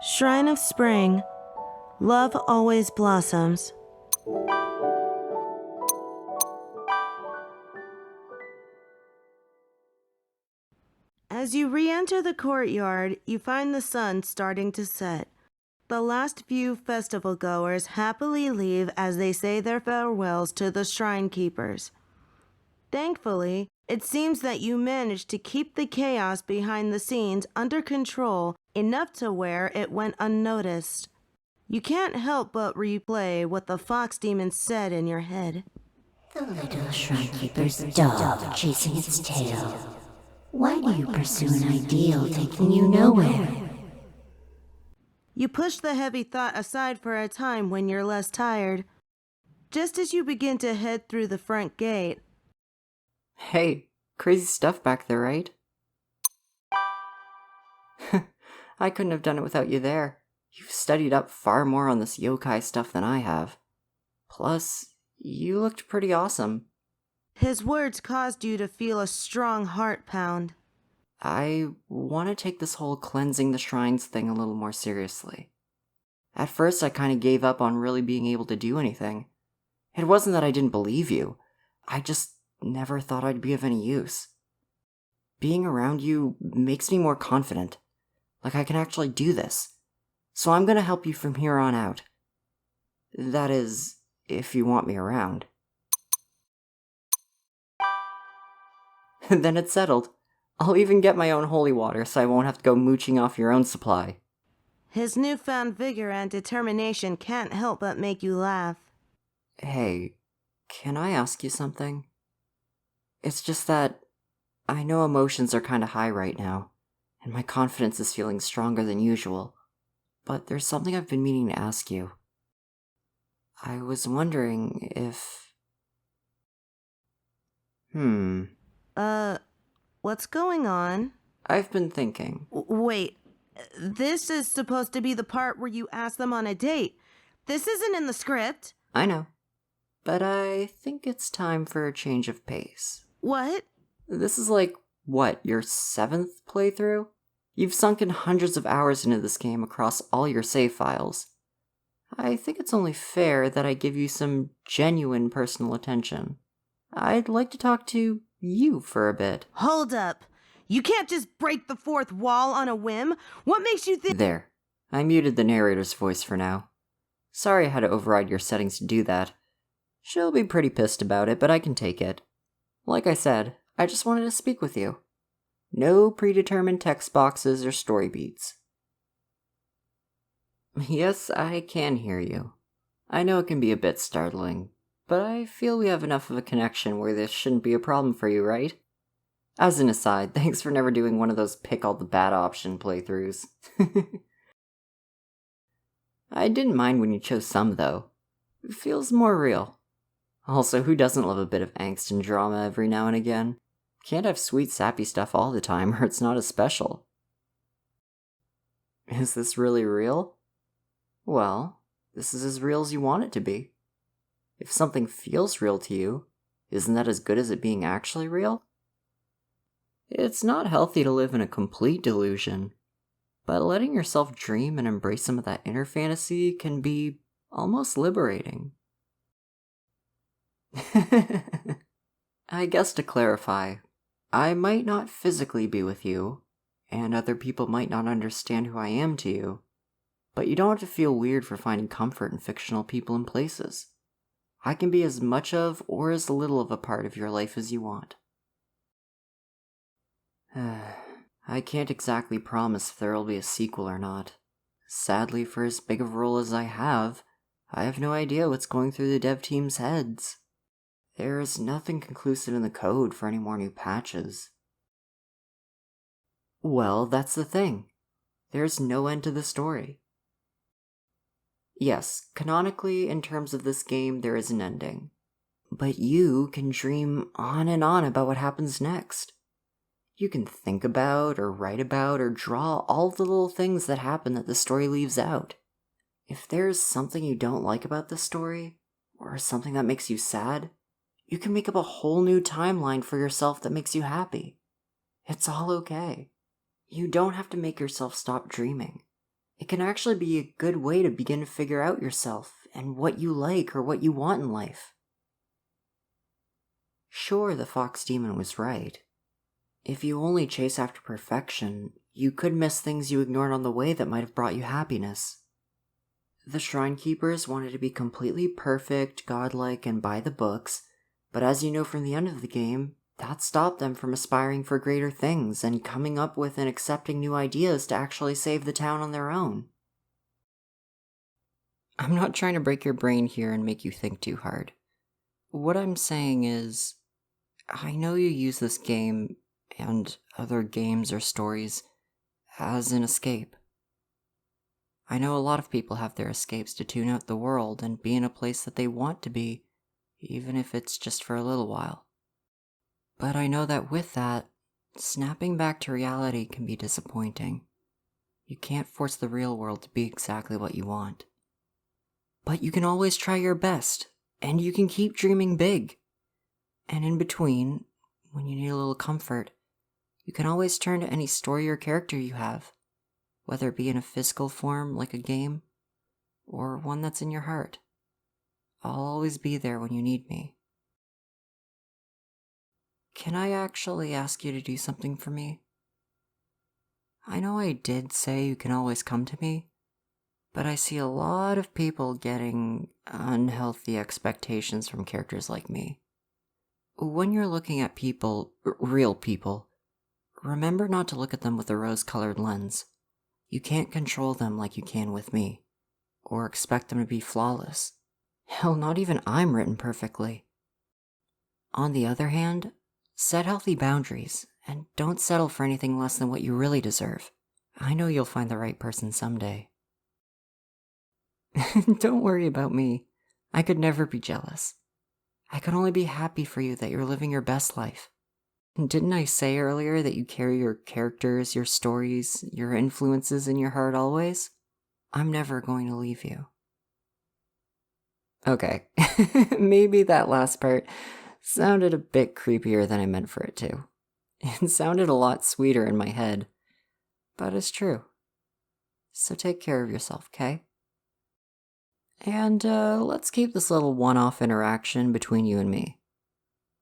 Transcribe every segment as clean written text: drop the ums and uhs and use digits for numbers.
Shrine of Spring, love always blossoms. As you re-enter the courtyard, you find the sun starting to set. The last few festival goers happily leave as they say their farewells to the shrine keepers. Thankfully, it seems that you managed to keep the chaos behind the scenes under control enough to where it went unnoticed. You can't help but replay what the fox demon said in your head. The little shrine keeper's dog chasing its tail. Why do you pursue an ideal taking you nowhere? You push the heavy thought aside for a time when you're less tired. Just as you begin to head through the front gate. Hey, crazy stuff back there, right? I couldn't have done it without you there. You've studied up far more on this yokai stuff than I have. Plus, you looked pretty awesome. His words caused you to feel a strong heart pound. I want to take this whole cleansing the shrines thing a little more seriously. At first, I kind of gave up on really being able to do anything. It wasn't that I didn't believe you. I just never thought I'd be of any use. Being around you makes me more confident. Like I can actually do this. So I'm going to help you from here on out. That is, if you want me around. Then it's settled. I'll even get my own holy water so I won't have to go mooching off your own supply. His newfound vigor and determination can't help but make you laugh. Hey, can I ask you something? It's just that I know emotions are kind of high right now, and my confidence is feeling stronger than usual. But there's something I've been meaning to ask you. I was wondering if... What's going on? I've been thinking. Wait, this is supposed to be the part where you ask them on a date. This isn't in the script. I know. But I think it's time for a change of pace. What? This is like, what, your 7th playthrough? You've sunk in hundreds of hours into this game across all your save files. I think it's only fair that I give you some genuine personal attention. I'd like to talk to you for a bit. Hold up. You can't just break the fourth wall on a whim. What makes you think— There. I muted the narrator's voice for now. Sorry I had to override your settings to do that. She'll be pretty pissed about it, but I can take it. Like I said, I just wanted to speak with you. No predetermined text boxes or story beats. Yes, I can hear you. I know it can be a bit startling, but I feel we have enough of a connection where this shouldn't be a problem for you, right? As an aside, thanks for never doing one of those pick all the bad option playthroughs. I didn't mind when you chose some, though. It feels more real. Also, who doesn't love a bit of angst and drama every now and again? Can't have sweet, sappy stuff all the time, or it's not as special. Is this really real? Well, this is as real as you want it to be. If something feels real to you, isn't that as good as it being actually real? It's not healthy to live in a complete delusion, but letting yourself dream and embrace some of that inner fantasy can be almost liberating. I guess to clarify, I might not physically be with you, and other people might not understand who I am to you, but you don't have to feel weird for finding comfort in fictional people and places. I can be as much of or as little of a part of your life as you want. I can't exactly promise if there will be a sequel or not. Sadly, for as big of a role as I have no idea what's going through the dev team's heads. There is nothing conclusive in the code for any more new patches. Well, that's the thing. There's no end to the story. Yes, canonically, in terms of this game, there is an ending. But you can dream on and on about what happens next. You can think about, or write about, or draw all the little things that happen that the story leaves out. If there's something you don't like about the story, or something that makes you sad, you can make up a whole new timeline for yourself that makes you happy. It's all okay. You don't have to make yourself stop dreaming. It can actually be a good way to begin to figure out yourself and what you like or what you want in life. Sure, the fox demon was right. If you only chase after perfection, you could miss things you ignored on the way that might have brought you happiness. The Shrine Keepers wanted to be completely perfect, godlike, and by the books, but as you know from the end of the game, that stopped them from aspiring for greater things and coming up with and accepting new ideas to actually save the town on their own. I'm not trying to break your brain here and make you think too hard. What I'm saying is, I know you use this game and other games or stories as an escape. I know a lot of people have their escapes to tune out the world and be in a place that they want to be, even if it's just for a little while. But I know that with that, snapping back to reality can be disappointing. You can't force the real world to be exactly what you want. But you can always try your best, and you can keep dreaming big. And in between, when you need a little comfort, you can always turn to any story or character you have, whether it be in a physical form like a game, or one that's in your heart. I'll always be there when you need me. Can I actually ask you to do something for me? I know I did say you can always come to me, but I see a lot of people getting unhealthy expectations from characters like me. When you're looking at people, real people, remember not to look at them with a rose-colored lens. You can't control them like you can with me, or expect them to be flawless. Hell, not even I'm written perfectly. On the other hand, set healthy boundaries, and don't settle for anything less than what you really deserve. I know you'll find the right person someday. Don't worry about me. I could never be jealous. I could only be happy for you that you're living your best life. Didn't I say earlier that you carry your characters, your stories, your influences in your heart always? I'm never going to leave you. Okay, maybe that last part sounded a bit creepier than I meant for it to. It sounded a lot sweeter in my head, but it's true. So take care of yourself, okay? And let's keep this little one-off interaction between you and me.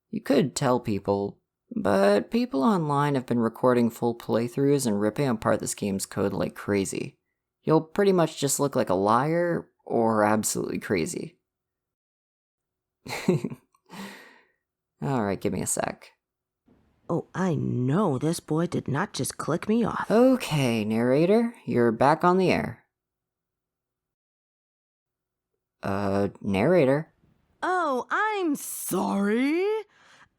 You could tell people, but people online have been recording full playthroughs and ripping apart this game's code like crazy. You'll pretty much just look like a liar or absolutely crazy. Alright, give me a sec. Oh, I know this boy did not just click me off. Okay, narrator, you're back on the air. Narrator. Oh, I'm sorry.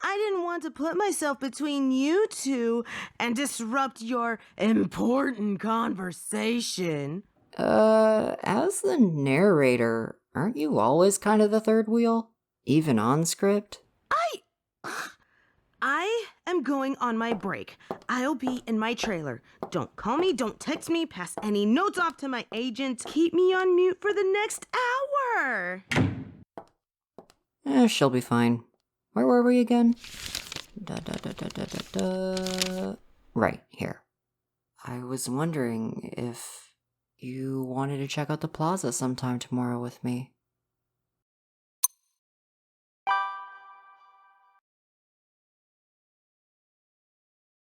I didn't want to put myself between you two and disrupt your important conversation. As the narrator, aren't you always kind of the third wheel? Even on script? I am going on my break. I'll be in my trailer. Don't call me, don't text me, pass any notes off to my agent. Keep me on mute for the next hour. She'll be fine. Where were we again? Right, here. I was wondering if you wanted to check out the plaza sometime tomorrow with me.